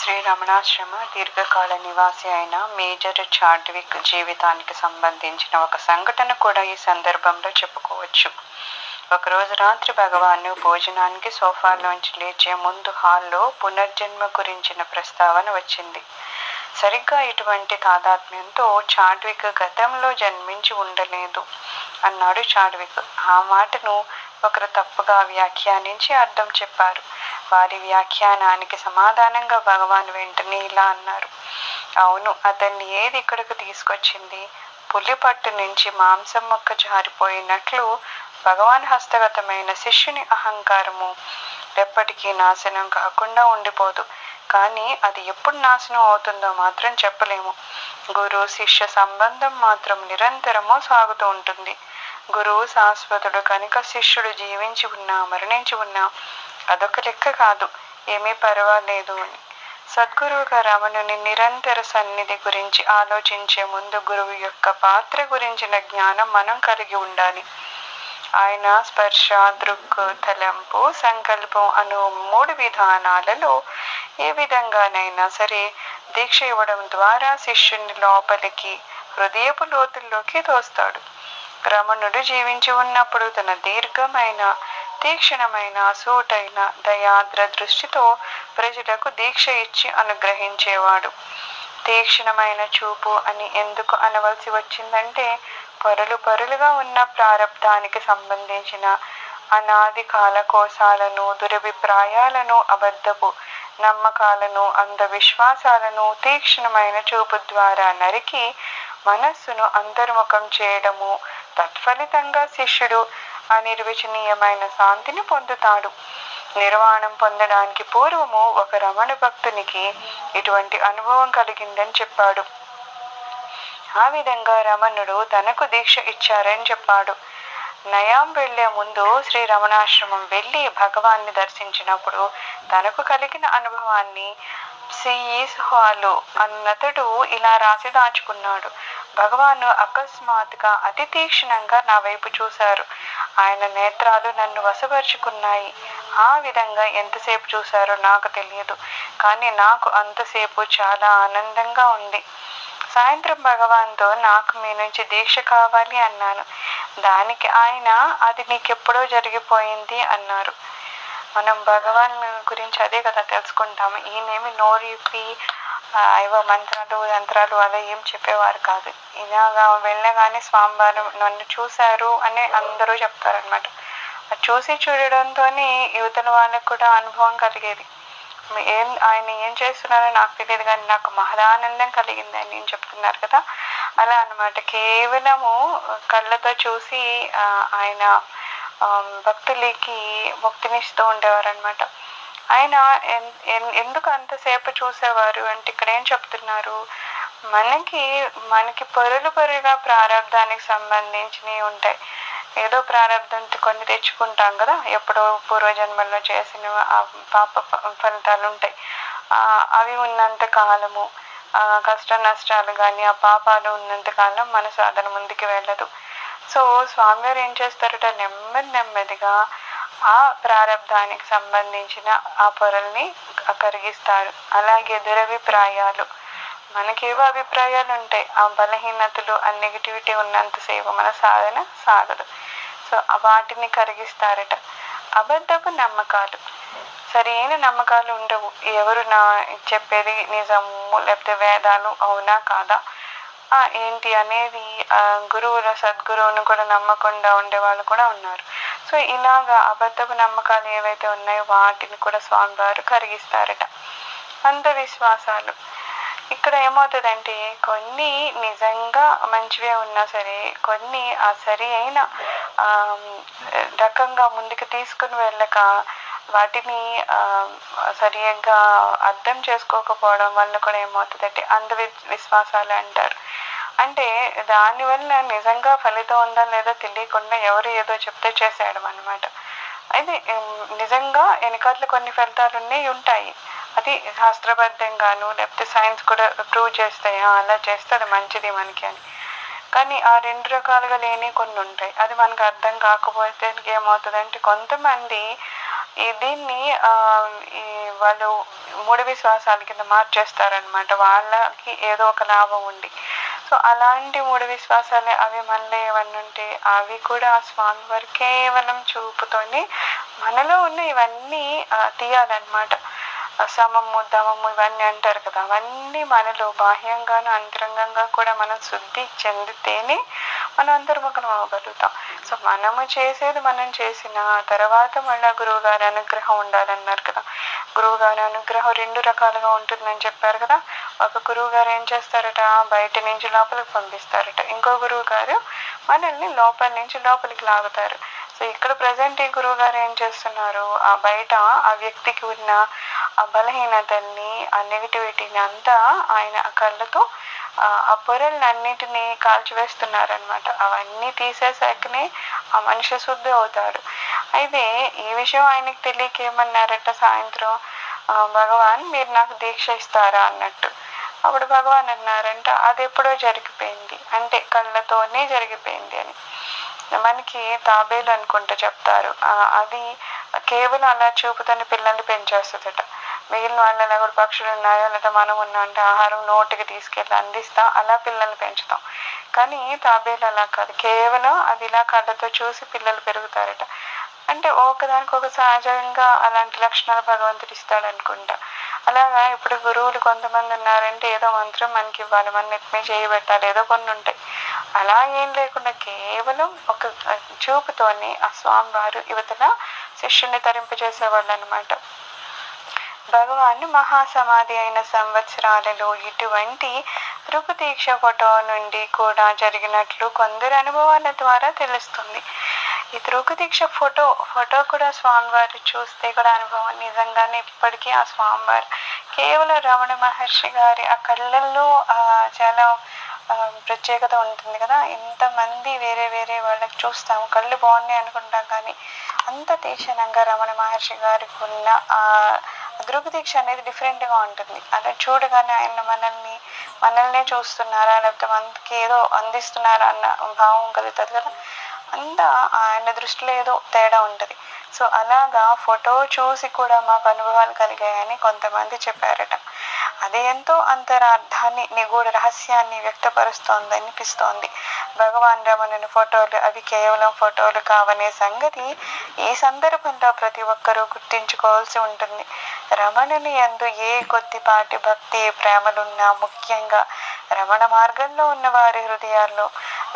శ్రీ రమణాశ్రమ దీర్ఘకాల నివాసి అయిన మేజర్ చాడ్విక్ జీవితానికి సంబంధించిన ఒక సంఘటన కూడా ఈ సందర్భంలో చెప్పుకోవచ్చు. ఒకరోజు రాత్రి భగవాను భోజనానికి సోఫాలోంచి లేచే ముందు హాల్లో పునర్జన్మ గురించిన ప్రస్తావన వచ్చింది. సరిగ్గా ఇటువంటి తాదాత్మ్యంతో చాడ్విక్ గతంలో జన్మించి ఉండలేదు అన్నాడు చాడ్విక్. ఆ మాటను ఒకరు తప్పుగా వ్యాఖ్యానించి అర్థం చెప్పారు. వారి వ్యాఖ్యానానికి సమాధానంగా భగవాన్ వెంటనే ఇలా అన్నారు: అవును, అతన్ని ఏది ఇక్కడికి తీసుకొచ్చింది? పులి పట్టు నుంచి మాంసం మొక్క జారిపోయినట్లు భగవాన్ హస్తగతమైన శిష్యుని అహంకారము ఎప్పటికీ నాశనం కాకుండా ఉండిపోదు. కానీ అది ఎప్పుడు నాశనం అవుతుందో మాత్రం చెప్పలేము. గురు శిష్య సంబంధం మాత్రం నిరంతరము సాగుతూ ఉంటుంది. గురువు శాశ్వతుడు కనుక శిష్యుడు జీవించి ఉన్నా మరణించి ఉన్నా అదొక లెక్క కాదు, ఏమీ పర్వాలేదు అని. సద్గురువుగా రమణుని నిరంతర సన్నిధి గురించి ఆలోచించే ముందు గురువు యొక్క పాత్ర గురించిన జ్ఞానం మనం కలిగి ఉండాలి. ఆయన స్పర్శ, దృక్, తలంపు, సంకల్పం అను 3 విధానాలలో ఏ విధంగానైనా సరే దీక్ష ఇవ్వడం ద్వారా శిష్యుని లోపలికి హృదయపు లోతుల్లోకి తోస్తాడు. రమణుడు జీవించి ఉన్నప్పుడు తన దీర్ఘమైన, తీక్షణమైన, సూటైన, దయాద్ర దృష్టితో ప్రజలకు దీక్ష ఇచ్చి అనుగ్రహించేవాడు. తీక్షణమైన చూపు అని ఎందుకు అనవలసి వచ్చిందంటే, పొరలుగా ఉన్న ప్రారబ్ధానికి సంబంధించిన అనాది కాలకోశాలను, దురభిప్రాయాలను, అబద్ధపు నమ్మకాలను, అంధవిశ్వాసాలను తీక్షణమైన చూపు ద్వారా నరికి మనస్సును అంతర్ముఖం చేయడము. తత్ఫలితంగా శిష్యుడు అనిర్వచనీయమైన శాంతిని పొందుతాడు. నిర్వాణం పొందడానికి పూర్వము ఒక రమణ భక్తునికి ఇటువంటి అనుభవం కలిగిందని చెప్పాడు. ఆ విధంగా రమణుడు తనకు దీక్ష ఇచ్చారని చెప్పాడు. నయాం వెళ్లే ముందు శ్రీ రమణాశ్రమం వెళ్ళి భగవాన్ని దర్శించినప్పుడు తనకు కలిగిన అనుభవాన్ని సిఈస్ హాలు అన్నతడు ఇలా రాసి దాచుకున్నాడు: భగవాను అకస్మాత్తుగా అతి తీక్షణంగా నా వైపు చూశారు. ఆయన నేత్రాలు నన్ను వశపరుచుకున్నాయి. ఆ విధంగా ఎంతసేపు చూశారో నాకు తెలియదు, కానీ నాకు అంతసేపు చాలా ఆనందంగా ఉంది. సాయంత్రం భగవాన్తో నాకు మీ నుంచి దీక్ష కావాలి అన్నాను. దానికి ఆయన అది నీకెప్పుడో జరిగిపోయింది అన్నారు. మనం భగవాన్ గురించి అదే కదా తెలుసుకుంటాము. ఈయనేమి నోరిపి ఏవో మంత్రాలు యంత్రాలు అలా ఏం చెప్పేవారు కాదు. ఇలాగా వెళ్ళగానే స్వామివారు నన్ను చూశారు అని అందరూ చెప్తారనమాట. అది చూసి చూడడంతో యువతల వాళ్ళకు కూడా అనుభవం కలిగేది. ఆయన ఏం చేస్తున్నారో నాకు తెలియదు, కానీ నాకు మహదానందం కలిగింది అని నేను చెప్తున్నారు కదా. అలా అనమాట. కేవలము కళ్ళతో చూసి ఆయన భక్తులకి ముక్తినిస్తూ ఉండేవారు అనమాట. ఆయన ఎందుకు అంతసేపు చూసేవారు అంటే ఇక్కడ ఏం చెప్తున్నారు, మనకి పొరలుగా ప్రారంధానికి సంబంధించినవి ఉంటాయి. ఏదో ప్రారంధంతో కొన్ని తెచ్చుకుంటాం కదా, ఎప్పుడో పూర్వజన్మల్లో చేసిన పాప ఫలితాలు ఉంటాయి. అవి ఉన్నంత కాలము కష్ట నష్టాలు కానీ ఆ పాపాలు ఉన్నంత కాలం మన సాధన ముందుకు వెళ్ళదు. సో స్వామివారు ఏం చేస్తారట, నెమ్మదిగా ఆ ప్రారంధానికి సంబంధించిన ఆ పొరల్ని కరిగిస్తారు. అలాగే దురభిప్రాయాలు, మనకేవో అభిప్రాయాలు ఉంటాయి, ఆ బలహీనతలు, ఆ నెగిటివిటీ ఉన్నంతసేపు మన సాధన సాగదు. సో వాటిని కరిగిస్తారట. అబద్ధపు నమ్మకాలు, సరైన నమ్మకాలు ఉండవు. ఎవరు నా చెప్పేది నిజము లేకపోతే వేదాలు అవునా కాదా ఏంటి అనేది సద్గురువును కూడా నమ్మకుండా ఉండే వాళ్ళు కూడా ఉన్నారు. సో ఇలాగా అబద్ధపు నమ్మకాలు ఏవైతే ఉన్నాయో వాటిని కూడా స్వామివారు కరిగిస్తారట. అంధవిశ్వాసాలు, ఇక్కడ ఏమవుతుందంటే కొన్ని నిజంగా మంచివే ఉన్నా సరే కొన్ని ఆ సరి అయిన రకంగా ముందుకు తీసుకుని వెళ్ళక వాటిని సరిగ్గా అర్థం చేసుకోకపోవడం వల్ల కూడా ఏమవుతుందంటే అంధవిశ్వాసాలు అంటారు. అంటే దానివల్ల నిజంగా ఫలితం ఉందా లేదా తెలియకుండా ఎవరు ఏదో చెప్తే చేసేయడం అనమాట. అయితే నిజంగా వెనకాల కొన్ని ఫలితాలు ఉంటాయి, అది శాస్త్రబద్ధంగాను లేకపోతే సైన్స్ కూడా ప్రూవ్ చేస్తాయి, అలా చేస్తే అది మంచిది మనకి అని. కానీ ఆ 2 రకాలుగా లేని కొన్ని ఉంటాయి. అది మనకు అర్థం కాకపోతే ఏమవుతుందంటే కొంతమంది దీన్ని ఈ వాళ్ళు మూఢ విశ్వాసాల కింద మార్చేస్తారనమాట, వాళ్ళకి ఏదో ఒక లాభం ఉండి. సో అలాంటి మూఢ విశ్వాసాలే అవి మనలో ఏమన్నా ఉంటే అవి కూడా ఆ స్వామి వారు కేవలం చూపుతోనే మనలో ఉన్న ఇవన్నీ తీయాలన్నమాట. సమము దమము ఇవన్నీ అంటారు కదా, అవన్నీ మనలో బాహ్యంగాను అంతరంగంగా కూడా మనం శుద్ధి చెందితేనే మనం అంతర్ముఖం అవ్వగలుగుతాం. సో మనము చేసేది మనం చేసిన తర్వాత మళ్ళీ గురువు గారి అనుగ్రహం ఉండాలన్నారు కదా. గురువు గారి అనుగ్రహం 2 రకాలుగా ఉంటుందని చెప్పారు కదా. ఒక గురువు గారు ఏం చేస్తారట, బయట నుంచి లోపలికి పంపిస్తారట. ఇంకో గురువు గారు మనల్ని లోపల నుంచి లోపలికి లాగుతారు. సో ఇక్కడ ప్రజెంట్ ఈ గురువు గారు ఏం చేస్తున్నారు, ఆ బయట ఆ వ్యక్తికి ఉన్న ఆ బలహీనతల్ని ఆ నెగిటివిటీని అంతా ఆయన కళ్ళతో ఆ పొరలన్నిటినీ కాల్చివేస్తున్నారనమాట. అవన్నీ తీసేసాకనే ఆ మనిషి శుద్ధి అవుతాడు. అయితే ఈ విషయం ఆయనకి తెలియక ఏమన్నారట సాయంత్రం, భగవాన్ మీరు నాకు దీక్ష ఇస్తారా అన్నట్టు. అప్పుడు భగవాన్ అన్నారంట, అది ఎప్పుడో జరిగిపోయింది, అంటే కళ్ళతోనే జరిగిపోయింది అని. మనకి తాబేలు అనుకుంటూ చెప్తారు, అది కేవలం అలా చూపుతోని పిల్లల్ని పెంచేస్తుందట. మిగిలిన వాళ్ళ కూడా పక్షులు ఉన్నాయో లేదా మనం ఉన్నా అంటే ఆహారం నోటికి తీసుకెళ్ళి అందిస్తాం, అలా పిల్లల్ని పెంచుతాం. కానీ తాబేలు అలా కాదు, కేవలం అది ఇలా కళ్ళతో చూసి పిల్లలు పెరుగుతారట. అంటే ఒకదానికి ఒక సహజంగా అలాంటి లక్షణాలు భగవంతుడు ఇస్తాడు అనుకుంటా. అలాగా ఇప్పుడు గురువులు కొంతమంది ఉన్నారంటే ఏదో మంత్రం మనకి ఇవ్వాలి, మన నెత్తిమే చేయబెట్టాలి, ఏదో కొన్ని ఉంటాయి. అలా ఏం లేకుండా కేవలం ఒక చూపుతోనే ఆ స్వామి వారు యువతల శిష్యుని తరింపజేసేవాళ్ళు అనమాట. భగవాన్ మహాసమాధి అయిన సంవత్సరాలలో ఇటువంటి రుకుదీక్ష ఫోటో నుండి కూడా జరిగినట్లు కొందరు అనుభవాల ద్వారా తెలుస్తుంది. ఈ రుకుదీక్ష ఫోటో కూడా స్వామివారు చూస్తే కూడా అనుభవం నిజంగానే ఇప్పటికీ ఆ స్వామివారు కేవలం రమణ మహర్షి గారి ఆ కళ్ళల్లో చాలా ప్రత్యేకత ఉంటుంది కదా. ఇంతమంది వేరే వేరే వాళ్ళకి చూస్తాము, కళ్ళు బాగున్నాయి అనుకుంటాం, కానీ అంత తీక్షణంగా రమణ మహర్షి గారికి ఉన్న ఆ దృగ్దీక్ష అనేది డిఫరెంట్గా ఉంటుంది. అలా చూడగానే ఆయన మనల్నే చూస్తున్నారా లేకపోతే మనకి ఏదో అందిస్తున్నారా అన్న భావం కలుగుతుంది కదా. అంతా ఆయన దృష్టిలో ఏదో తేడా ఉంటుంది. సో అలాగా ఫోటో చూసి కూడా మాకు అనుభవాలు కలిగాయని కొంతమంది చెప్పారట. అది ఎంతో అంతరార్థాన్ని నిగూఢ రహస్యాన్ని వ్యక్తపరుస్తోంది అనిపిస్తోంది. భగవాన్ రమణుని ఫోటోలు అవి కేవలం ఫోటోలు కావనే సంగతి ఈ సందర్భంలో ప్రతి ఒక్కరూ గుర్తించుకోవాల్సి ఉంటుంది. రమణుని యందు ఏ కొద్దిపాటి భక్తి ప్రేమలున్నా, ముఖ్యంగా రమణ మార్గంలో ఉన్న వారి హృదయాల్లో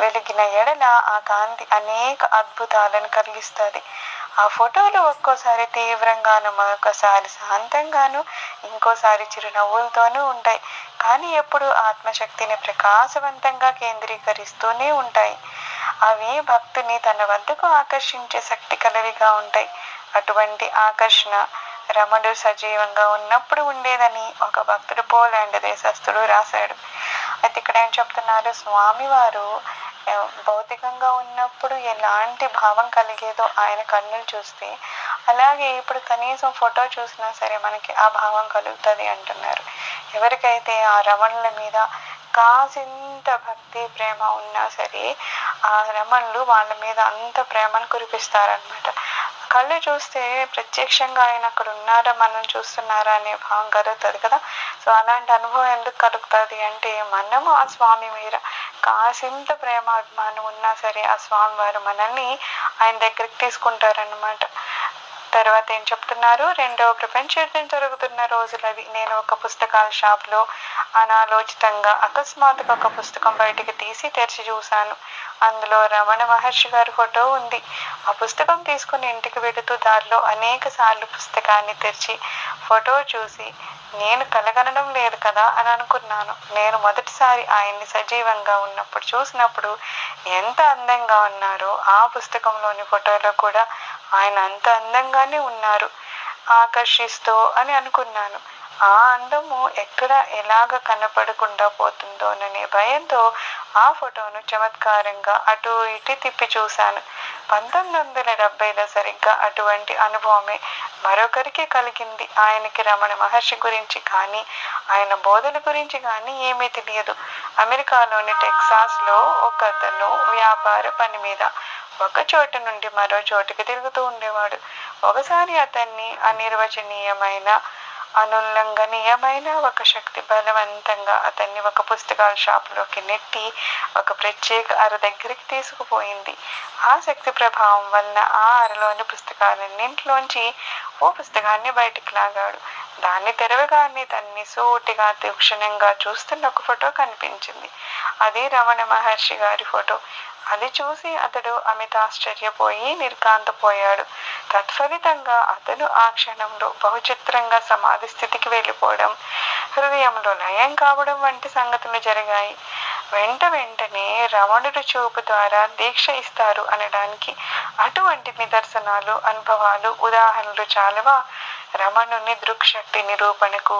వెలిగిన ఎడల ఆ కాంతి అనేక అద్భుతాలను కలిగిస్తుంది. ఆ ఫోటోలు ఒక్కోసారి తీవ్రంగాను, మరొకసారి శాంతంగాను, ఇంకోసారి చిరునవ్వులతోనూ ఉంటాయి. కానీ ఎప్పుడు ఆత్మశక్తిని ప్రకాశవంతంగా కేంద్రీకరిస్తూనే ఉంటాయి. అవి భక్తుని తన వద్దకు ఆకర్షించే శక్తి కలవిగా ఉంటాయి. అటువంటి ఆకర్షణ రమణుడు సజీవంగా ఉన్నప్పుడు ఉండేదని ఒక భక్తుడు పోలాండ్ దేశస్థుడు రాశాడు. అయితే ఇక్కడ ఏం చెప్తున్నారు, స్వామివారు భౌతికంగా ఉన్నప్పుడు ఎలాంటి భావం కలిగేదో ఆయన కన్నులు చూస్తే, అలాగే ఇప్పుడు కనీసం ఫోటో చూసినా సరే మనకి ఆ భావం కలుగుతుంది అంటున్నారు. ఎవరికైతే ఆ రమణుల మీద కాసింత భక్తి ప్రేమ ఉన్నా సరే ఆ రమణులు వాళ్ళ మీద అంత ప్రేమను కురిపిస్తారనమాట. కళ్ళు చూస్తే ప్రత్యక్షంగా ఆయన అక్కడ ఉన్నారా, మనం చూస్తున్నారా అనే భావం కలుగుతుంది కదా. సో అలాంటి అనుభవం ఎందుకు కలుగుతుంది అంటే, మనము ఆ స్వామి మీద కాసింత ప్రేమ అభిమానం ఉన్నా సరే ఆ స్వామి వారు మనల్ని ఆయన దగ్గరికి తీసుకుంటారన్నమాట. తర్వాత ఏం చెప్తున్నారు, 2వ ప్రపంచ యుద్ధం జరుగుతున్న రోజులవి. నేను ఒక పుస్తకాల షాప్లో అనాలోచితంగా అకస్మాత్తుగా ఒక పుస్తకం బయటికి తీసి తెరిచి చూశాను. అందులో రమణ మహర్షి గారి ఫోటో ఉంది. ఆ పుస్తకం తీసుకుని ఇంటికి వెళుతూ దారిలో అనేక సార్లు పుస్తకాన్ని తెరిచి ఫోటో చూసి నేను కలగనడం లేదు కదా అని అనుకున్నాను. నేను మొదటిసారి ఆయన్ని సజీవంగా ఉన్నప్పుడు చూసినప్పుడు ఎంత అందంగా ఉన్నారో ఆ పుస్తకంలోని ఫోటోలో కూడా ఆయన అంత అందంగానే ఉన్నారు, ఆకర్షిస్తూ అని అనుకున్నాను. ఆ అందము ఎక్కడ ఎలాగ కనపడకుండా పోతుందోననే భయంతో ఆ ఫోటోను చమత్కారంగా అటు ఇటు తిప్పి చూశాను. 1970లో సరిగ్గా అటువంటి అనుభవమే మరొకరికి కలిగింది. ఆయనకి రమణ మహర్షి గురించి కానీ ఆయన బోధన గురించి కానీ ఏమీ తెలియదు. అమెరికాలోని టెక్సాస్లో ఒకతను వ్యాపార పని మీద ఒక చోటు నుండి మరో చోటుకి తిరుగుతూ ఉండేవాడు. ఒకసారి అతన్ని అనిర్వచనీయమైన అనుల్లంఘనీయమైన ఒక శక్తి బలవంతంగా అతన్ని ఒక పుస్తకాల షాపులోకి నెట్టి ఒక ప్రత్యేక అర దగ్గరికి తీసుకుపోయింది. ఆ శక్తి ప్రభావం వలన ఆ అరలోని పుస్తకాలన్నింటిలోంచి ఓ పుస్తకాన్ని బయటికి లాగాడు. దాన్ని తెరవగానే తన్ని సూటిగా తీక్షణంగా చూస్తున్న ఒక ఫోటో కనిపించింది. అది రమణ మహర్షి గారి ఫోటో. అది చూసి అతడు అమితాశ్చర్యపోయి నిర్ఘాంతపోయాడు. తత్ఫలితంగా అతను ఆ క్షణంలో బహుచిత్రంగా సమాధి స్థితికి వెళ్ళిపోవడం, హృదయంలో లయం కావడం వంటి సంగతులు జరిగాయి. వెంటనే రమణుడు చూపు ద్వారా దీక్ష ఇస్తారు అనడానికి అటువంటి నిదర్శనాలు, అనుభవాలు, ఉదాహరణలు చాలవా? రమణుని దృక్శక్తి నిరూపణకు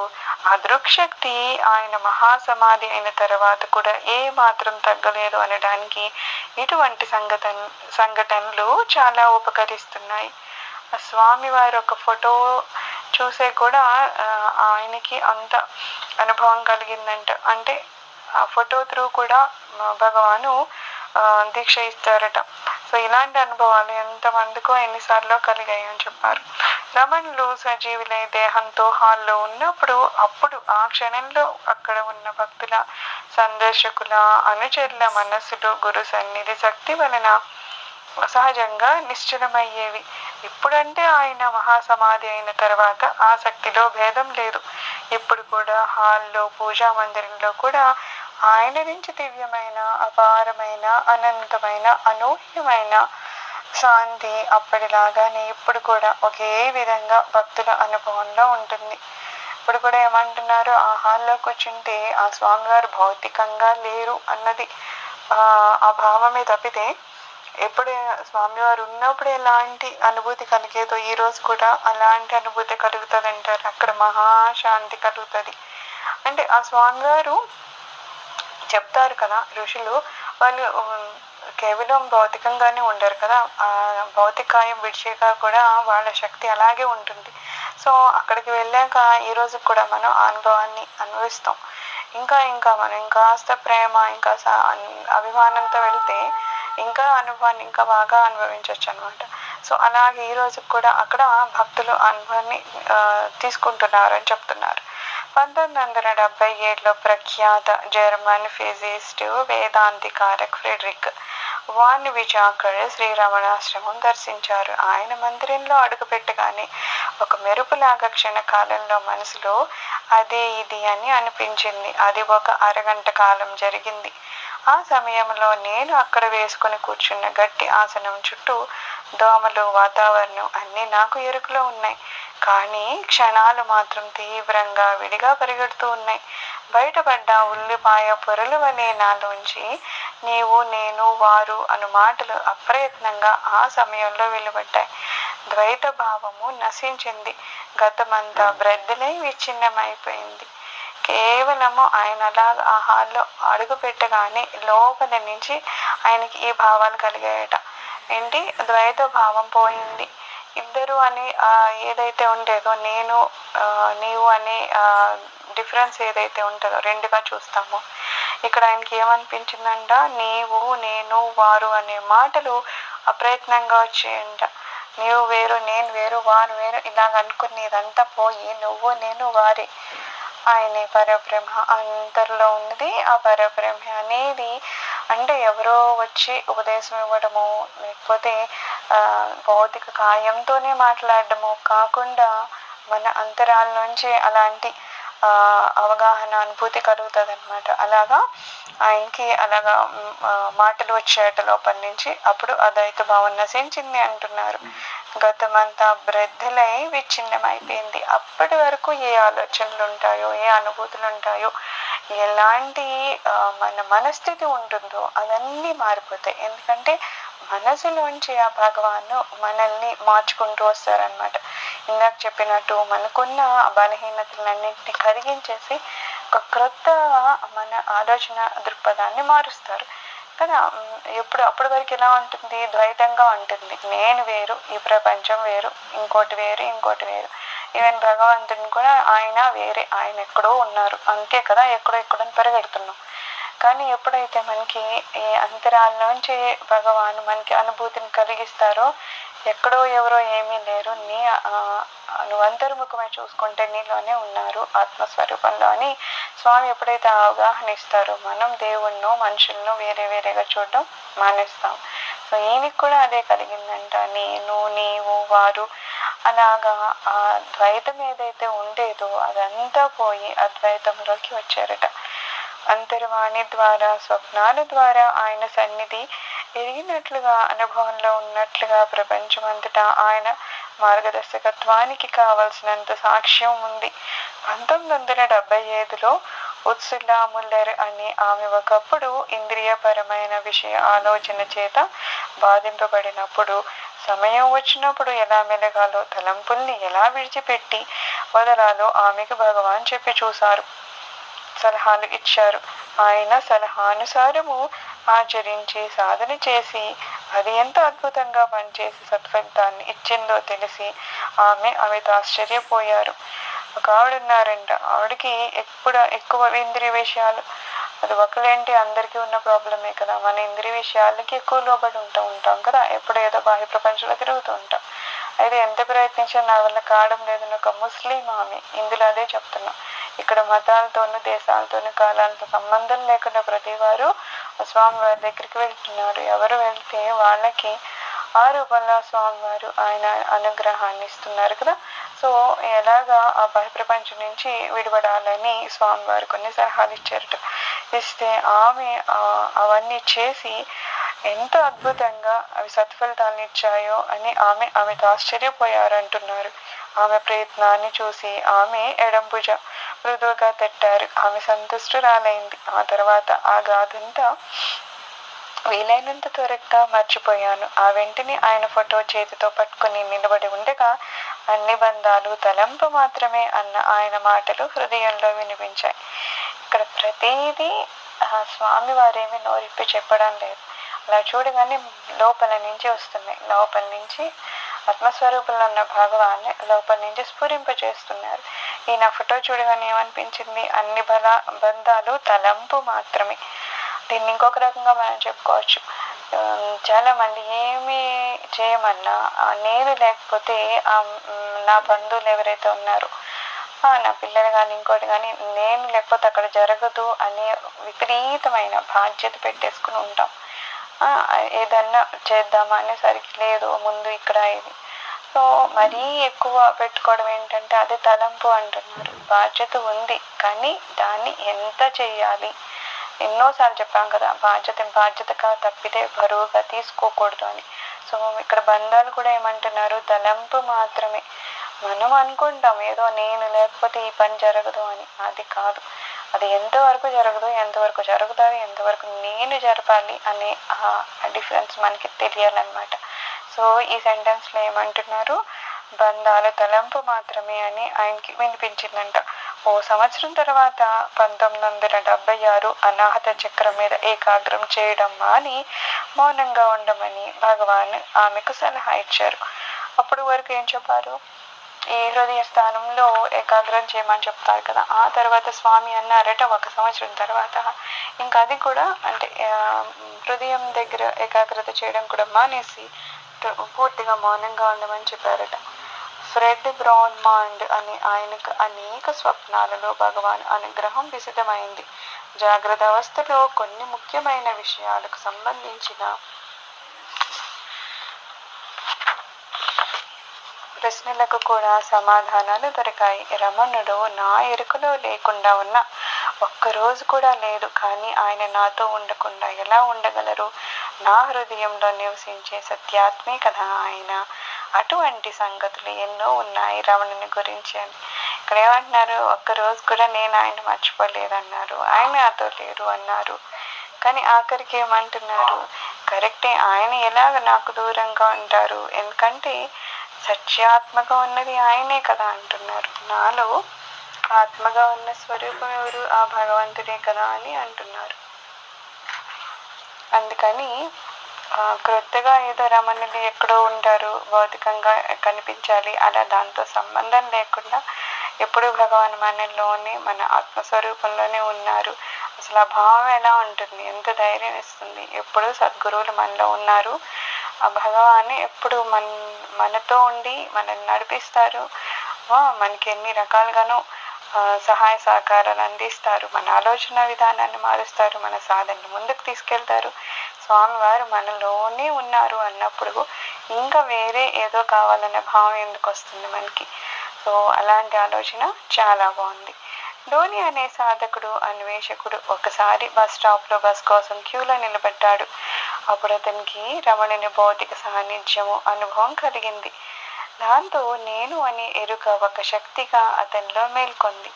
ఆ దృక్శక్తి ఆయన మహాసమాధి అయిన తర్వాత కూడా ఏ మాత్రం తగ్గలేదు అనడానికి ఇటువంటి సంఘటనలు చాలా ఉపకరిస్తున్నాయి. స్వామివారి ఒక ఫోటో చూసే కూడా ఆయనకి అంత అనుభవం కలిగిందంట. అంటే ఆ ఫోటో త్రూ కూడా భగవాను దీక్ష ఇస్తారట. సో ఇలాంటి అనుభవాలు ఎంతమందికో ఎన్నిసార్లు కలిగాయి అని చెప్పారు. రమణులు సజీవులై దేహంతో హాల్లో ఉన్నప్పుడు అప్పుడు ఆ క్షణంలో అక్కడ ఉన్న భక్తుల, సందర్శకుల, అనుచరుల మనస్సులు గురు సన్నిధి శక్తి వలన సహజంగా నిశ్చలమయ్యేవి. ఇప్పుడంటే ఆయన మహాసమాధి అయిన తర్వాత ఆ శక్తిలో భేదం లేదు. ఇప్పుడు కూడా హాల్లో, పూజా మందిరంలో కూడా ఆయన నుంచి దివ్యమైన, అపారమైన, అనంతమైన, అనూహ్యమైన శాంతి అప్పటిలాగానే ఇప్పుడు కూడా ఒకే విధంగా భక్తుల అనుభవంలో ఉంటుంది. ఇప్పుడు కూడా ఏమంటున్నారు, ఆ హాల్లో కూర్చుంటే ఆ స్వామివారు భౌతికంగా లేరు అన్నది ఆ భావమే తప్పితే ఎప్పుడు స్వామివారు ఉన్నప్పుడు ఎలాంటి అనుభూతి కలిగేదో ఈ రోజు కూడా అలాంటి అనుభూతి కలుగుతుంది అంటారు. అక్కడ మహాశాంతి కలుగుతుంది. అంటే ఆ స్వామివారు చెప్తారు కదా ఋషులు, వాళ్ళు కేవలం భౌతికంగానే ఉండరు కదా, ఆ భౌతికాయం విడిచాక కూడా వాళ్ళ శక్తి అలాగే ఉంటుంది. సో అక్కడికి వెళ్ళాక ఈ రోజు కూడా మనం ఆ అనుభవాన్ని అనుభవిస్తాం. ఇంకా మనం ఇంకాస్త ప్రేమ, ఇంకా అభిమానంతో వెళ్తే ఇంకా అనుభవాన్ని ఇంకా బాగా అనుభవించవచ్చు అనమాట. సో అలాగే ఈ రోజు కూడా అక్కడ భక్తులు అనుభవాన్ని తీసుకుంటున్నారు అని చెప్తున్నారు. 1977లో ప్రఖ్యాత జర్మన్ ఫిజిసిస్ట్, వేదాంతికారక్ ఫ్రెడరిక్ వాన్ విజాకర్ శ్రీరమణాశ్రమం దర్శించారు. ఆయన మందిరంలో అడుగుపెట్టగానే ఒక మెరుపులాగా క్షణకాలంలో మనసులో అదే ఇది అని అనిపించింది. అది ఒక అరగంట కాలం జరిగింది. ఆ సమయంలో నేను అక్కడ వేసుకుని కూర్చున్న గట్టి ఆసనం చుట్టూ దోమలు, వాతావరణం అన్నీ నాకు ఎరుకలో ఉన్నాయి. కానీ క్షణాలు మాత్రం తీవ్రంగా విడిగా పరిగెడుతూ ఉన్నాయి. బయటపడ్డ ఉల్లిపాయ పొరలు వలె నాలోంచి నీవు, నేను, వారు అను మాటలు అప్రయత్నంగా ఆ సమయంలో వెలువడ్డాయి. ద్వైత భావము నశించింది. గతమంతా బ్రద్దలై విచ్ఛిన్నమైపోయింది. కేవలము ఆయన అలాగా ఆ హాల్లో అడుగు పెట్టగానే లోపల నుంచి ఆయనకి ఈ భావాలు కలిగాయట. ఏంటి? ద్వైత భావం పోయింది. ఇద్దరు అని ఏదైతే ఉండేదో, నేను నీవు అనే డిఫరెన్స్ ఏదైతే ఉంటుందో రెండుగా చూస్తామో, ఇక్కడ ఆయనకి ఏమనిపించిందంట, నీవు, నేను, వారు అనే మాటలు అప్రయత్నంగా వచ్చేయంట. నీవు వేరు, నేను వేరు, వారు వేరు ఇలాగ అనుకునేదంతా పోయి నువ్వు, నేను, వారి ఆయనే పరబ్రహ్మ. అంతర్లో ఉన్నది ఆ పరబ్రహ్మ అనేది. అంటే ఎవరో వచ్చి ఉపదేశం ఇవ్వడము, లేకపోతే భౌతిక కాయంతోనే మాట్లాడడము కాకుండా మన అంతరాల నుంచి అలాంటి అవగాహన, అనుభూతి కలుగుతుంది అనమాట. అలాగా ఆయనకి అలాగా మాటలు వచ్చేట లోపల నుంచి. అప్పుడు అద్వైత భావం నశించింది అంటున్నారు. గతమంతా బ్రద్దలై విచ్ఛిన్నమైపోయింది. అప్పటి వరకు ఏ ఆలోచనలు ఉంటాయో, ఏ అనుభూతులు ఉంటాయో, ఎలాంటి మన మనస్థితి ఉంటుందో అవన్నీ మారిపోతాయి. ఎందుకంటే మనసులోంచి ఆ భగవాను మనల్ని మార్చుకుంటూ వస్తారనమాట. ఇందాక చెప్పినట్టు మనకున్న బలహీనతలన్నింటినీ కరిగించేసి ఒక క్రొత్త మన ఆలోచన దృక్పథాన్ని మారుస్తారు కదా. అప్పటి వరకు ఎలా ఉంటుంది? ద్వైతంగా ఉంటుంది. నేను వేరు, ఈ ప్రపంచం వేరు, ఇంకోటి వేరు, ఇంకోటి వేరు. ఈవెన్ భగవంతుని కూడా ఆయన వేరే, ఆయన ఎక్కడో ఉన్నారు అంతే కదా, ఎక్కడో ఎక్కడో పరిగెడుతున్నాం. కానీ ఎప్పుడైతే మనకి ఈ అంతరాల్లోంచి భగవాన్ మనకి అనుభూతిని కలిగిస్తారో, ఎక్కడో ఎవరో ఏమీ లేరు, నువ్వు అంతర్ముఖమై చూసుకుంటే నీలోనే ఉన్నారు ఆత్మస్వరూపంలో అని స్వామి ఎప్పుడైతే అవగాహన ఇస్తారో, మనం దేవుణ్ణో మనుషులను వేరే వేరేగా చూడడం మానేస్తాం. సో ఈయనకి కూడా అదే కలిగిందంట. నేను, నీవు, వారు అలాగా ఆ ద్వైతం ఏదైతే ఉండేదో అదంతా పోయి అద్వైతంలోకి వచ్చారట. అంతర్వాణి ద్వారా, స్వప్నాల ద్వారా ఆయన సన్నిధి ఎరిగినట్లుగా, అనుభవంలో ఉన్నట్లుగా ప్రపంచమంతటా ఆయన మార్గదర్శకత్వానికి కావలసినంత సాక్ష్యం ఉంది. 1975లో ఉత్సులా ముల్లర్ అని ఆమె ఒకప్పుడు ఇంద్రియపరమైన విషయ ఆలోచన చేత బాధింపబడినప్పుడు, సమయం వచ్చినప్పుడు ఎలా మెలగాలో, తలంపుల్ని ఎలా విడిచిపెట్టి వదలాలో ఆమెకు భగవాన్ చెప్పి చూశారు, సలహాలు ఇచ్చారు. ఆయన సలహానుసారము ఆచరించి సాధన చేసి అది ఎంత అద్భుతంగా పనిచేసి సత్ఫలితాన్ని ఇచ్చిందో తెలిసి ఆమె ఆశ్చర్యపోయారు. ఒక ఆవిడున్నారంట, ఆవిడకి ఎక్కువ ఇంద్రియ విషయాలు, అది ఒకలేంటి అందరికీ ఉన్న ప్రాబ్లమే కదా, మన ఇంద్రియ విషయాలకి ఎక్కువ లోబడి ఉంటాం కదా, ఎప్పుడు ఏదో బాహ్య ప్రపంచంలో తిరుగుతూ ఉంటాం. అయితే ఎంత ప్రయత్నించినా నా వల్ల కావడం లేదని ఒక ముస్లిం ఆమె ఇందులో అదే చెప్తున్నాం. ఇక్కడ మతాలతోనూ దేశాలతోనూ కాలాలతో సంబంధం లేకుండా ప్రతి వారు స్వామివారి దగ్గరికి వెళ్తున్నారు. ఎవరు వెళ్తే వాళ్ళకి ఆ రూపంలో స్వామివారు ఆయన అనుగ్రహాన్ని ఇస్తున్నారు కదా. సో ఎలాగా ఆ బహిప్రపంచం నుంచి విడిపడాలని స్వామివారు కొన్ని సలహాలు ఇచ్చారట. ఇస్తే ఆమె అవన్నీ చేసి ఎంత అద్భుతంగా అవి సత్ఫలితాలను ఇచ్చాయో అని ఆమెతో ఆశ్చర్యపోయారు అంటున్నారు. ఆమె ప్రయత్నాన్ని చూసి ఆమె ఎడంభుజ మృదువుగా తట్టారు. ఆమె సంతుష్టురాలైంది. ఆ తర్వాత ఆ గాథంతా వీలైనంత త్వరగా మర్చిపోయాను. ఆ వెంటనే ఆయన ఫోటో చేతితో పట్టుకుని నిలబడి ఉండగా అన్ని బంధాలు తలంపు మాత్రమే అన్న ఆయన మాటలు హృదయంలో వినిపించాయి. ఇక్కడ ప్రతిదీ స్వామి వారేమి నోరిప్పి చెప్పడం లేదు. అలా చూడగానే లోపల నుంచి వస్తున్నాయి. లోపల నుంచి ఆత్మస్వరూపంలో ఉన్న భగవాన్ని లోపల నుంచి స్ఫురింప చేస్తున్నారు. ఈ నా ఫోటో చూడగానే ఏమనిపించింది? అన్ని బంధాలు తలంపు మాత్రమే. దీన్ని ఇంకొక రకంగా మనం చెప్పుకోవచ్చు. చాలా మంది ఏమి చేయమన్నా నేను లేకపోతే నా బంధువులు ఎవరైతే ఉన్నారో, నా పిల్లలు కానీ ఇంకోటి కానీ, నేను లేకపోతే అక్కడ జరగదు అనే విపరీతమైన బాధ్యత పెట్టేసుకుని ఉంటాం. ఏదన్నా చేద్దామా అనేసరికి లేదు, ముందు ఇక్కడ ఇది. సో మరీ ఎక్కువ పెట్టుకోవడం ఏంటంటే అది తలంపు అంటున్నారు. బాధ్యత ఉంది కానీ దాన్ని ఎంత చెయ్యాలి, ఎన్నోసార్లు చెప్పాం కదా, బాధ్యతగా తప్పితే బరువుగా తీసుకోకూడదు అని. సో ఇక్కడ బంధాలు కూడా ఏమంటున్నారు? తలంపు మాత్రమే. మనం అనుకుంటాం ఏదో నేను లేకపోతే ఈ పని జరగదు అని. అది కాదు. అది ఎంతవరకు జరగదు, ఎంతవరకు జరుగుతుంది, ఎంతవరకు నేను జరపాలి అనే ఆ డిఫరెన్స్ మనకి తెలియాలన్నమాట. సో ఈ సెంటెన్స్లో ఏమంటున్నారు? బంధాలు తలంపు మాత్రమే అని ఆయనకి వినిపించిందంట. ఓ సంవత్సరం తర్వాత 1976 అనాహత చక్రం మీద ఏకాగ్రం చేయడం మాని మౌనంగా ఉండమని భగవాన్ ఆమెకు సలహా ఇచ్చారు. అప్పుడు వరకు ఏం చెప్పారు? ఈ హృదయ స్థానంలో ఏకాగ్రం చేయమని చెప్తారు కదా. ఆ తర్వాత స్వామి అన్నారట 1 సంవత్సరం తర్వాత ఇంకా అది కూడా అంటే హృదయం దగ్గర ఏకాగ్రత చేయడం కూడా మానేసి పూర్తిగా మౌనంగా ఉండమని చెప్పారట. ఫ్రెడ్ బ్రౌన్మాండ్ అని ఆయనకు అనేక స్వప్నాలలో భగవాన్ అనుగ్రహం విశదమైంది. జాగ్రత్త అవస్థలో కొన్ని ముఖ్యమైన విషయాలకు సంబంధించిన ప్రశ్నలకు కూడా సమాధానాలు దొరికాయి. రమణుడు నా ఎరుకలో లేకుండా ఉన్న ఒక్కరోజు కూడా లేదు, కానీ ఆయన నాతో ఉండకుండా ఎలా ఉండగలరు? నా హృదయంలో నివసించే సత్యాత్మే కదా ఆయన. అటువంటి సంగతులు ఎన్నో ఉన్నాయి రమణుని గురించి అని. ఇక్కడ ఏమంటున్నారు? ఒక్కరోజు కూడా నేను ఆయన మర్చిపోలేదన్నారు, ఆయన నాతో లేరు అన్నారు. కానీ ఆఖరికి ఏమంటున్నారు? కరెక్టే, ఆయన ఎలాగ నాకు దూరంగా ఉంటారు, ఎందుకంటే సత్యాత్మగా ఉన్నది ఆయనే కదా అంటున్నారు. నాలో ఆత్మగా ఉన్న స్వరూపం ఎవరు? ఆ భగవంతుడే కదా అని అంటున్నారు. అందుకని క్రొత్తగా ఏదో రమణులు ఎక్కడో ఉంటారు, భౌతికంగా కనిపించాలి అలా దాంతో సంబంధం లేకుండా ఎప్పుడు భగవాన్ మనలోనే, మన ఆత్మస్వరూపంలోనే ఉన్నారు. అసలు ఆ భావం ఎలా ఉంటుంది, ఎంత ధైర్యం ఇస్తుంది. ఎప్పుడు సద్గురువులు మనలో ఉన్నారు, ఆ భగవాన్ని ఎప్పుడు మనతో ఉండి మనల్ని నడిపిస్తారు. మనకి ఎన్ని రకాలుగానో సహాయ సహకారాలు అందిస్తారు, మన ఆలోచన విధానాన్ని మారుస్తారు, మన సాధనను ముందుకు తీసుకెళ్తారు. స్వామివారు మనలోనే ఉన్నారు అన్నప్పుడు ఇంకా వేరే ఏదో కావాలనే భావం ఎందుకు వస్తుంది మనకి. సో అలాంటి ఆలోచన చాలా బాగుంది. ధోని అనే సాధకుడు అన్వేషకుడు ఒకసారి బస్ స్టాప్లో బస్ కోసం క్యూలో నిలబడ్డాడు. అప్పుడు అతనికి రమణుని భౌతిక సాన్నిధ్యము అనుభవం కలిగింది. దాంతో నేను అనే ఎరుక ఒక శక్తిగా అతనిలో మేల్కొంది.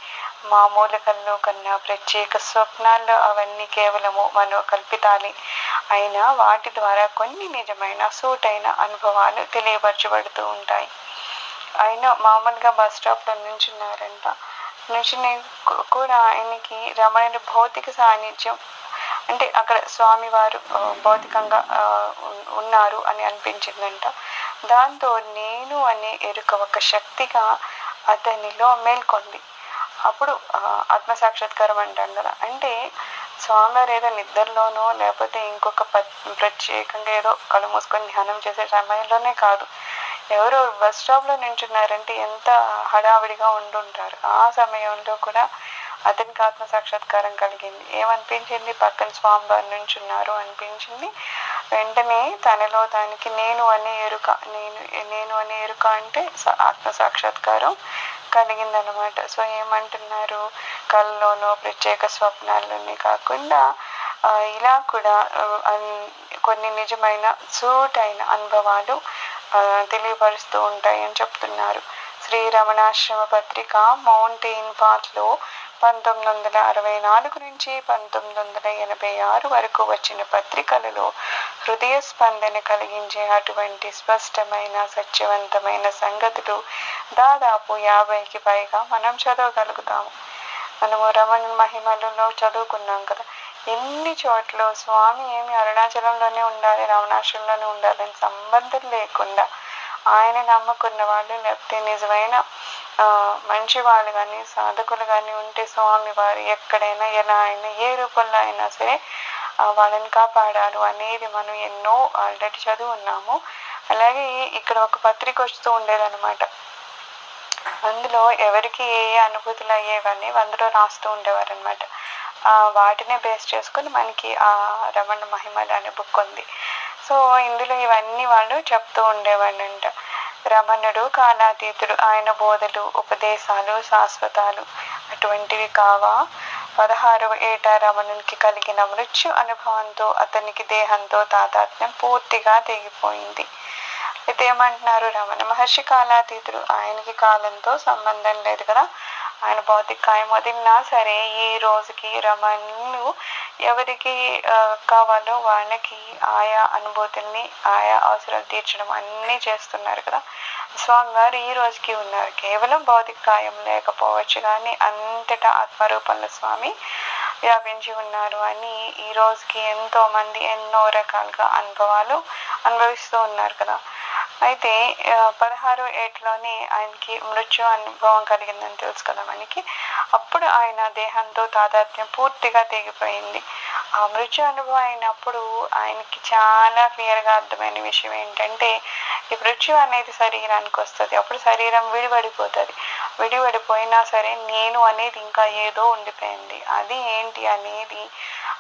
మామూలు కల్లో కన్నా ప్రత్యేక స్వప్నాల్లో అవన్నీ కేవలము మనోకల్పితాలే అయినా వాటి ద్వారా కొన్ని నిజమైన సూటైన అనుభవాలు తెలియపరచబడుతూ ఉంటాయి. ఆయన మామూలుగా బస్ స్టాప్లో నుంచున్నారంట. నుంచుని కూడా ఆయనకి రమణుని భౌతిక సాన్నిధ్యం అంటే అక్కడ స్వామివారు భౌతికంగా ఉన్నారు అని అనిపించిందంట. దాంతో నేను అనే ఎరుక ఒక శక్తిగా అతనిలో మేల్కొంది. అప్పుడు ఆత్మసాక్షాత్కారం అంటాం కదా, అంటే స్వామివారు ఏదో నిద్రలోనో లేకపోతే ఇంకొక ప్రత్యేకంగా ఏదో కళ్ళు మూసుకొని ధ్యానం చేసే సమయంలోనే కాదు, ఎవరు బస్ స్టాప్లో నించున్నారంటే ఎంత హడావిడిగా ఉండుంటారు. ఆ సమయంలో కూడా అతనికి ఆత్మ సాక్షాత్కారం కలిగింది. ఏమనిపించింది, పక్కన స్వామివారు నుంచున్నారు అనిపించింది. వెంటనే తనలో దానికి నేను అనే ఎరుక, నేను అనే ఎరుక అంటే ఆత్మ సాక్షాత్కారం కలిగిందనమాట. సో ఏమంటున్నారు, కళ్ళలోనో ప్రత్యేక స్వప్నాల్లోనే కాకుండా ఇలా కూడా కొన్ని నిజమైన సూటైన అనుభవాలు తెలియపరుస్తూ ఉంటాయి అని చెప్తున్నారు. శ్రీ రమణాశ్రమ పత్రిక మౌంటైన్ పాత్లో 1964 నుంచి 1986 వరకు వచ్చిన పత్రికలలో హృదయ స్పందన కలిగించే అటువంటి స్పష్టమైన సత్యవంతమైన సంగతులు దాదాపు 50కి పైగా మనం చదవగలుగుతాము. మనము రమణ మహిమలలో చదువుకున్నాం కదా, ఎన్ని చోట్ల స్వామి ఏమి అరుణాచలంలోనే ఉండాలి రమణాశ్రమంలోనే ఉండాలని సంబంధం లేకుండా ఆయన నమ్ముకున్న వాళ్ళు లేకపోతే నిజమైన మంచి వాళ్ళు కానీ సాధకులు కానీ ఉంటే స్వామి వారు ఎక్కడైనా ఎలా అయినా ఏ రూపంలో అయినా సరే వాళ్ళని కాపాడారు అనేది మనం ఎన్నో ఆల్రెడీ చదువున్నాము. అలాగే ఇక్కడ ఒక పత్రిక వస్తూ ఉండేదన్నమాట. అందులో ఎవరికి ఏ అనుభూతులు అయ్యేవని అందులో రాస్తూ ఉండేవారు అనమాట. వాటినే బేస్ చేసుకుని మనకి ఆ రమణ మహిమలు అనే బుక్ ఉంది. సో ఇందులో ఇవన్నీ వాళ్ళు చెప్తూ ఉండేవాళ్ళంట. రమణుడు కాలాతీతుడు, ఆయన బోధలు ఉపదేశాలు శాశ్వతాలు అటువంటివి కావా. 16వ ఏట రమణునికి కలిగిన మృత్యు అనుభవంతో అతనికి దేహంతో తాదాత్మ్యం పూర్తిగా తెగిపోయింది. అయితే ఏమంటున్నారు, రమణ మహర్షి కాలాతీతుడు, ఆయనకి కాలంతో సంబంధం లేదు కదా, ఆయన భౌతిక కాయం వదిలినా సరే ఈ రోజుకి రమణులు ఎవరికి కావాలో వాళ్ళకి ఆయా అనుభూతుల్ని ఆయా అవసరాలు తీర్చడం అన్నీ చేస్తున్నారు కదా. స్వామివారు ఈ రోజుకి ఉన్నారు, కేవలం భౌతిక కాయం లేకపోవచ్చు కానీ అంతటా ఆత్మరూపంలో స్వామి వ్యాపించి ఉన్నారు అని ఈ రోజుకి ఎంతో మంది ఎన్నో రకాలుగా అనుభవాలు అనుభవిస్తూ ఉన్నారు కదా. అయితే 16వ ఏటలోనే ఆయనకి మృత్యు అనుభవం కలిగిందని తెలుసు కదా మనకి. అప్పుడు ఆయన దేహంతో తాదాత్మ్యం పూర్తిగా తెగిపోయింది. ఆ మృత్యు అనుభవం అయినప్పుడు ఆయనకి చాలా క్లియర్గా అర్థమైన విషయం ఏంటంటే, ఈ మృత్యు అనేది శరీరానికి వస్తుంది, అప్పుడు శరీరం విడిపడిపోతుంది. విడిపడిపోయినా సరే నేను అనేది ఇంకా ఏదో ఉండిపోయింది. అది ఏంటి అనేది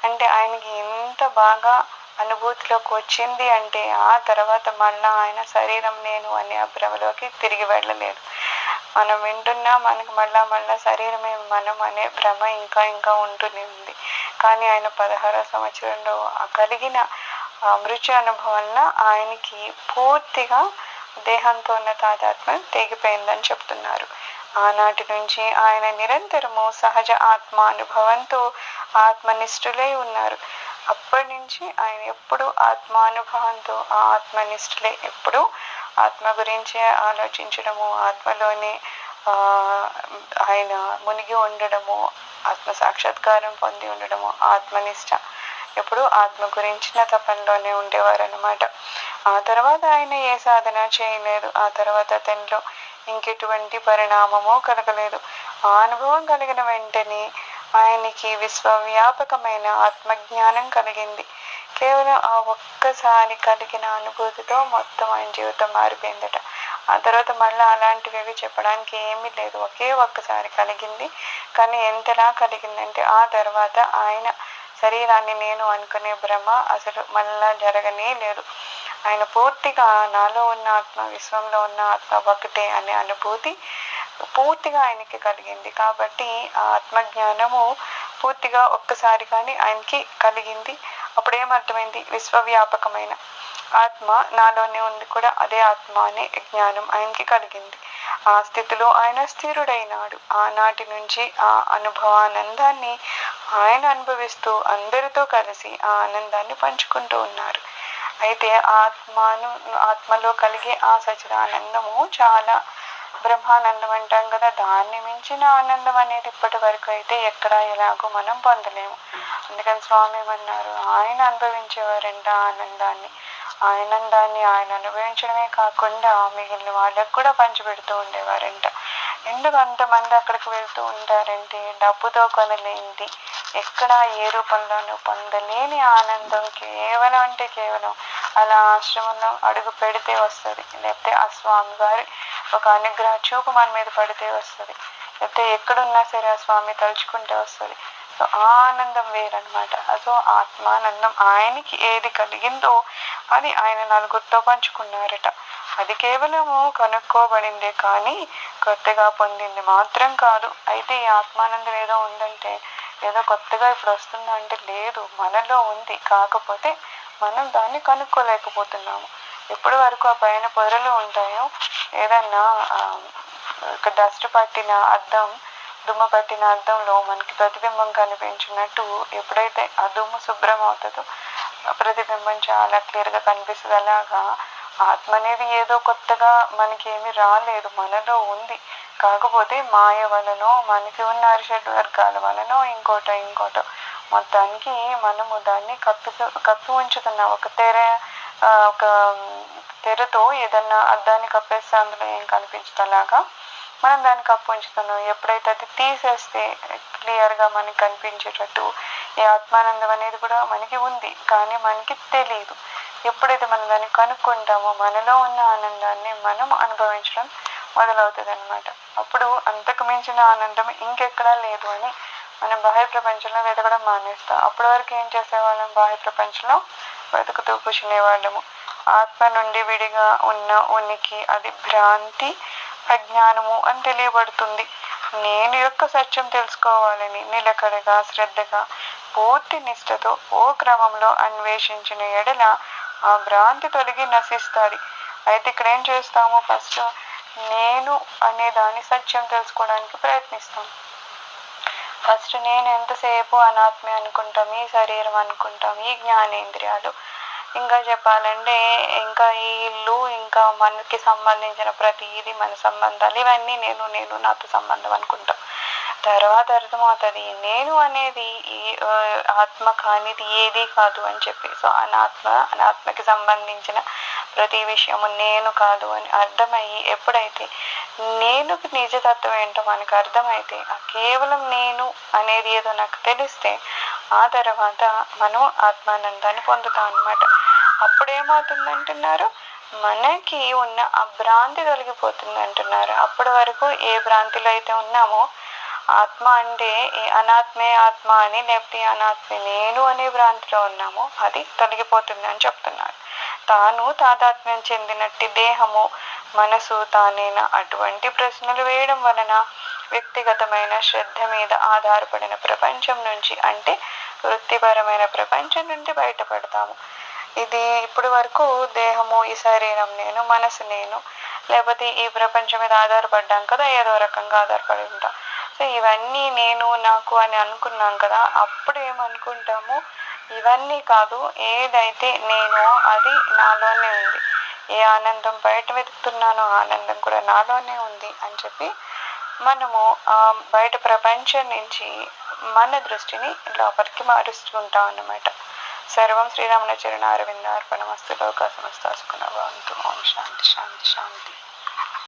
అంటే ఆయనకి ఎంత బాగా అనుభూతిలోకి వచ్చింది అంటే ఆ తర్వాత మళ్ళా ఆయన శరీరం నేను అనే ఆ భ్రమలోకి తిరిగి వెళ్ళలేదు. మనం వింటున్నా మనకి మళ్ళా శరీరమే మనం అనే భ్రమ ఇంకా ఇంకా ఉంటూనే ఉంది. కానీ ఆయన 16వ సంవత్సరంలో కలిగిన మృత్యు అనుభవంలో ఆయనకి పూర్తిగా దేహంతో ఉన్న తాదాత్మ్యం తెగిపోయిందని చెప్తున్నారు. ఆనాటి నుంచి ఆయన నిరంతరము సహజ ఆత్మ అనుభవంతో ఆత్మనిష్ఠులై ఉన్నారు. అప్పటి నుంచి ఆయన ఎప్పుడు ఆత్మానుభవంతో ఆత్మనిష్ఠులే, ఎప్పుడు ఆత్మ గురించి ఆలోచించడము, ఆత్మలోనే ఆయన మునిగి ఉండడము, ఆత్మ సాక్షాత్కారం పొంది ఉండడము, ఆత్మనిష్ట, ఎప్పుడు ఆత్మ గురించిన తపనలోనే ఉండేవారు అనమాట. ఆ తర్వాత ఆయన ఏ సాధన చేయలేదు. ఆ తర్వాత అతనిలో ఇంకెటువంటి పరిణామము కలగలేదు. ఆ అనుభవం కలిగిన వెంటనే ఆయనకి విశ్వవ్యాపకమైన ఆత్మజ్ఞానం కలిగింది. కేవలం ఆ ఒక్కసారి కలిగిన అనుభూతితో మొత్తం ఆయన జీవితం మారిపోయిందట. ఆ తర్వాత మళ్ళీ అలాంటివి చెప్పడానికి ఏమీ లేదు. ఒక్కసారి కలిగింది. కానీ ఎంతలా కలిగిందంటే ఆ తర్వాత ఆయన శరీరాన్ని నేను అనుకునే భ్రమ అసలు మళ్ళా జరగనే లేదు. ఆయన పూర్తిగా నాలో ఉన్న ఆత్మ విశ్వంలో ఉన్న ఆత్మ ఒకటే అనే అనుభూతి పూర్తిగా ఆయనకి కలిగింది. కాబట్టి ఆ ఆత్మజ్ఞానము పూర్తిగా ఒక్కసారి కానీ ఆయనకి కలిగింది. అప్పుడు ఏమర్థమైంది? విశ్వవ్యాపకమైన ఆత్మ నాలోనే ఉంది కూడా, అదే ఆత్మ అనే జ్ఞానం ఆయనకి కలిగింది. ఆ స్థితిలో ఆయన స్థిరుడైనాడు. ఆనాటి నుంచి ఆ అనుభవానందాన్ని ఆయన అనుభవిస్తూ అందరితో కలిసి ఆ ఆనందాన్ని పంచుకుంటూ ఉన్నారు. అయితే ఆత్మలో కలిగే ఆ సచిదానందము చాలా బ్రహ్మానందం అంటాం కదా, దాన్ని మించిన ఆనందం అనేది ఇప్పటి వరకు అయితే ఎక్కడ ఎలాగో మనం పొందలేము. అందుకని స్వామి ఏమన్నారు? ఆయన అనుభవించేవారంట ఆనందాన్ని. ఆనందాన్ని ఆయన అనుభవించడమే కాకుండా మిగిలిన వాళ్ళకు కూడా పంచిపెడుతూ ఉండేవారంట. ఎందుకు అంతమంది అక్కడికి వెళ్తూ ఉంటారంటే, డబ్బుతో కొనలేనిది, ఎక్కడ ఏ రూపంలోనూ పొందలేని ఆనందం కేవలం అంటే కేవలం అలా ఆశ్రమంలో అడుగు పెడితే వస్తుంది. లేకపోతే ఆ స్వామి వారి ఒక అనుగ్రహ చూపు మన మీద పడితే వస్తుంది. లేకపోతే ఎక్కడున్నా సరే ఆ స్వామి తలుచుకుంటే వస్తుంది. సో ఆ ఆనందం వేరనమాట. సో ఆత్మానందం ఆయనకి ఏది కలిగిందో అది ఆయన నలుగురితో పంచుకున్నారట. అది కేవలము కనుక్కోబడిందే కానీ కొత్తగా పొందింది మాత్రం కాదు. అయితే ఈ ఆత్మానందం ఏదో ఉందంటే ఏదో కొత్తగా ఇప్పుడు వస్తుందంటే లేదు, మనలో ఉంది. కాకపోతే మనం దాన్ని కనుక్కోలేకపోతున్నాము. ఎప్పటి వరకు ఆ పైన పొరలు ఉంటాయో, ఏదన్నా డస్ట్ పట్టిన అద్దం, దుమ్ము పట్టిన అద్దంలో మనకి ప్రతిబింబం కనిపించినట్టు ఎప్పుడైతే ఆ దుమ్ము శుభ్రం అవుతుందో ప్రతిబింబం చాలా క్లియర్గా కనిపిస్తుంది. అలాగా ఆత్మ అనేది ఏదో కొత్తగా మనకి ఏమి రాలేదు, మనలో ఉంది. కాకపోతే మాయ వలనో మనకి ఉన్న అరిషడ్ వర్గాల వలనో ఇంకోటో మొత్తానికి మనము దాన్ని కప్పి ఉంచుతున్నాం. ఒక తెరతో ఏదన్నా అద్దాన్ని కప్పేస్తే అందులో ఏం కనిపించదలాగా మనం దాన్ని కప్పు ఉంచుతున్నాం. ఎప్పుడైతే అది తీసేస్తే క్లియర్గా మనకి కనిపించేటట్టు ఈ ఆత్మానందం అనేది కూడా మనకి ఉంది, కానీ మనకి తెలియదు. ఎప్పుడైతే మనం దాన్ని కనుక్కుంటామో మనలో ఉన్న ఆనందాన్ని మనం అనుభవించడం మొదలవుతుంది అనమాట. అప్పుడు అంతకు మించిన ఆనందం ఇంకెక్కడా లేదు అని మనం బాహ్య ప్రపంచంలో వెతకడం మానేస్తాం. అప్పటి వరకు ఏం చేసేవాళ్ళం? బాహ్య ప్రపంచంలో వెతుకుతూ కూర్చునేవాళ్ళము. ఆత్మ నుండి విడిగా ఉన్న ఉనికి అది భ్రాంతి, అజ్ఞానము అని తెలియబడుతుంది. నేను యొక్క సత్యం తెలుసుకోవాలని నిలకడగా శ్రద్ధగా పూర్తి నిష్ఠతో ఓ క్రమంలో అన్వేషించిన ఎడల ఆ భ్రాంతి తొలగి నశిస్తుంది. అయితే ఇక్కడ ఏం చేస్తాము? ఫస్ట్ నేను అనే దాని సత్యం తెలుసుకోవడానికి ప్రయత్నిస్తాం. ఫస్ట్ నేను ఎంతసేపు అనాత్మే అనుకుంటాం, ఈ శరీరం అనుకుంటాం, ఈ జ్ఞానేంద్రియాలు, ఇంకా చెప్పాలంటే ఇంకా ఈ ఇల్లు, ఇంకా మనకి సంబంధించిన ప్రతిదీ మన సంబంధాలు, ఇవన్నీ నేను నాతో సంబంధం అనుకుంటాం. తర్వాత అర్థమవుతుంది నేను అనేది ఈ ఆత్మ కానిది ఏది కాదు అని చెప్పి. సో అనాత్మకి సంబంధించిన ప్రతి విషయము నేను కాదు అని అర్థమయ్యి ఎప్పుడైతే నేనుకి నిజతత్వం ఏంటో మనకు అర్థమైతే ఆ కేవలం నేను అనేది ఏదో నాకు తెలిస్తే ఆ తర్వాత మనం ఆత్మానందాన్ని పొందుతాం అన్నమాట. అప్పుడేమవుతుందంటున్నారు? మనకి ఉన్న ఆ భ్రాంతి తొలగిపోతుంది అంటున్నారు. అప్పటి వరకు ఏ భ్రాంతిలో అయితే ఉన్నామో ఆత్మ అంటే అనాత్మే ఆత్మ అని, లేకపోతే అనాత్మే నేను అనే భ్రాంతిలో ఉన్నామో అది తొలగిపోతుంది అని చెప్తున్నారు. తాను తాదాత్మ్యం చెందినట్టి దేహము మనసు తానేనా అటువంటి ప్రశ్నలు వేయడం వలన వ్యక్తిగతమైన శ్రద్ధ మీద ఆధారపడిన ప్రపంచం నుంచి, అంటే వృత్తిపరమైన ప్రపంచం నుండి బయటపడతాము. ఇది ఇప్పటి వరకు దేహము, ఈ శరీరం నేను, మనసు నేను, లేకపోతే ఈ ప్రపంచం మీద ఆధారపడ్డాం కదా, ఏదో రకంగా ఆధారపడి ఉంటాం. సో ఇవన్నీ నేను నాకు అని అనుకున్నాం కదా, అప్పుడు ఏమనుకుంటాము? ఇవన్నీ కాదు, ఏదైతే నేను అది నాలోనే ఉంది, ఏ ఆనందం బయట వెతుకుతున్నానో ఆనందం కూడా నాలోనే ఉంది అని చెప్పి మనము ఆ బయట ప్రపంచం నుంచి మన దృష్టిని లోపలికి మారుస్తూ ఉంటాం అన్నమాట. సర్వం శ్రీరాముల చరణ అరవింద అర్పణమస్తు. లోకా సమస్త సుఖినో భవంతు. ఓం శాంతి శాంతి శాంతి.